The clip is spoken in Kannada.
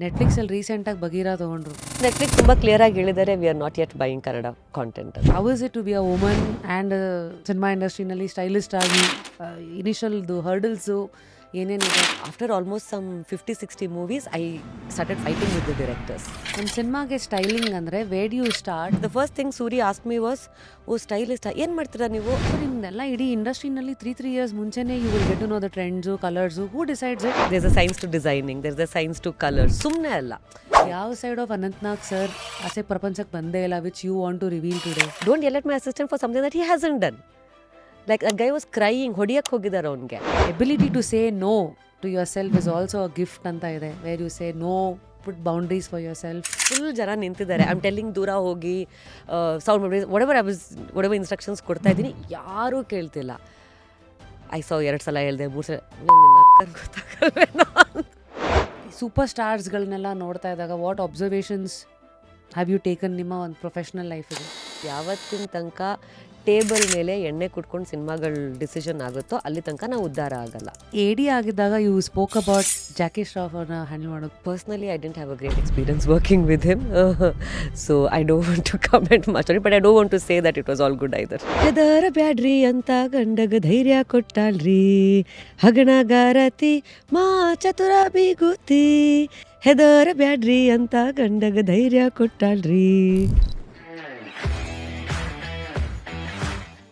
ನೆಟ್ಫ್ಲಿಕ್ಸಲ್ಲಿ ರೀಸೆಂಟಾಗಿ ಬಗೀರಾ ತೊಗೊಂಡ್ರು. ನೆಟ್ಫ್ಲಿಕ್ಸ್ ತುಂಬ ಕ್ಲಿಯರಾಗಿ ಹೇಳಿದ್ದಾರೆ, we are not yet buying Kannada content. How is it to be a woman and cinema ಇಂಡಸ್ಟ್ರಿನಲ್ಲಿ ಸ್ಟೈಲಿಸ್ಟ್ ಆಗಿ ಇನಿಷಿಯಲ್ದು ಹರ್ಡಲ್ಸು ಏನೇನಿದೆ? After almost some 50-60 movies I started fighting with the directors. ಒಂದು ಸಿನಿಮಾಗೆ ಸ್ಟೈಲಿಂಗ್ ಅಂದರೆ where you start? The first thing Suri ask me was, ಓ ಸ್ಟೈಲಿಸ್ಟ್ ಏನು ಮಾಡ್ತೀರಾ ನೀವು? ನಿಮ್ದೆಲ್ಲ ಇಡೀ ಇಂಡಸ್ಟ್ರಿನಲ್ಲಿ 3 ಇಯರ್ಸ್ ಮುಂಚೆನೇ you will get to know the trends, colours. Who decides it? There is a science to designing, there is a science to colours. ಸುಮ್ಮನೆ ಅಲ್ಲ. ಯಾವ ಸೈಡ್ ಆಫ್ ಅನಂತ್ನಾಗ್ ಸರ್ ಆಸೆ ಪ್ರಪಂಚಕ್ಕೆ ಬಂದೇ ಇಲ್ಲ which you want to reveal today? Don't yell at my assistant for something that he hasn't done. Like a guy was crying, ಹೊಡಿಯಕ್ಕೆ ಹೋಗಿದ್ದಾರೆ ಅವನಿಗೆ. Ability to say no to yourself is also a gift ಅಂತ ಇದೆ. Where you say no, put boundaries for yourself. Full ಜನ ನಿಂತಿದ್ದಾರೆ. ಐ ಆಮ್ ಟೆಲ್ಲಿಂಗ್ ದೂರ ಹೋಗಿ ಸೌಂಡ್ ಮಾಡಿ ಒಡೆವರ್ ಇನ್ಸ್ಟ್ರಕ್ಷನ್ಸ್ ಕೊಡ್ತಾ ಇದ್ದೀನಿ, ಯಾರೂ ಕೇಳ್ತಿಲ್ಲ. ಐ ಸೌ 2 ಸಲ ಹೇಳಿದೆ, 3 ಸಲ ಗೊತ್ತಾಗಲ್ವೇನೋ. ಸೂಪರ್ ಸ್ಟಾರ್ಸ್ಗಳನ್ನೆಲ್ಲ ನೋಡ್ತಾ ಇದ್ದಾಗ what observations have you taken ನಿಮ್ಮ ಒಂದು ಪ್ರೊಫೆಷ್ನಲ್ ಲೈಫಿಗೆ? ಯಾವತ್ತಿನ ತನಕ ಟೇಬಲ್ ಮೇಲೆ ಎಣ್ಣೆ ಕುಟ್ಕೊಂಡು ಸಿನಿಮಾಗಳ ಡಿಸಿಷನ್ ಆಗುತ್ತೋ ಅಲ್ಲಿ ತನಕ ನಾವು ಉದ್ಧಾರ ಆಗಲ್ಲ. AD ಆಗಿದ್ದಾಗ you spoke about Jackie Shroff ಅವ್ರನ್ನ ಹ್ಯಾಂಡಲ್ ಮಾಡೋದು. Personally I didn't have a great experience working with him, so I don't want to comment much, but I don't want to say that it was all good either. ಹೆದರ ಬ್ಯಾಡ್ರಿ ಅಂತ ಗಂಡಗ ಧೈರ್ಯ ಕೊಟ್ಟಾಳ್ರಿ, ಹಗಣಗಾರತಿ ಮಾ ಚತುರ ಬಿಗುತಿ. ಹೆದರ ಬ್ಯಾಡ್ರಿ ಅಂತ ಗಂಡಗ ಧೈರ್ಯ ಕೊಟ್ಟಾಳ್ರಿ.